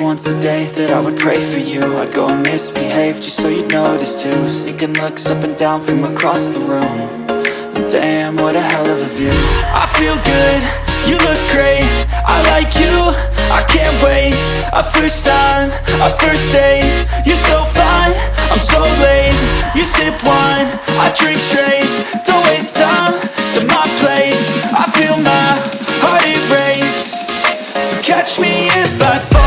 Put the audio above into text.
just once a day that I would pray for you. I'd go and misbehave just so you'd notice too. Sneaking looks up and down from across the room. And damn, what a hell of a view. I feel good, you look great, I like you, I can't wait. A first time, a first date, you're so fine, I'm so late. You sip wine, I drink straight, don't waste time to my place. I feel my heart erase, so catch me if I fall.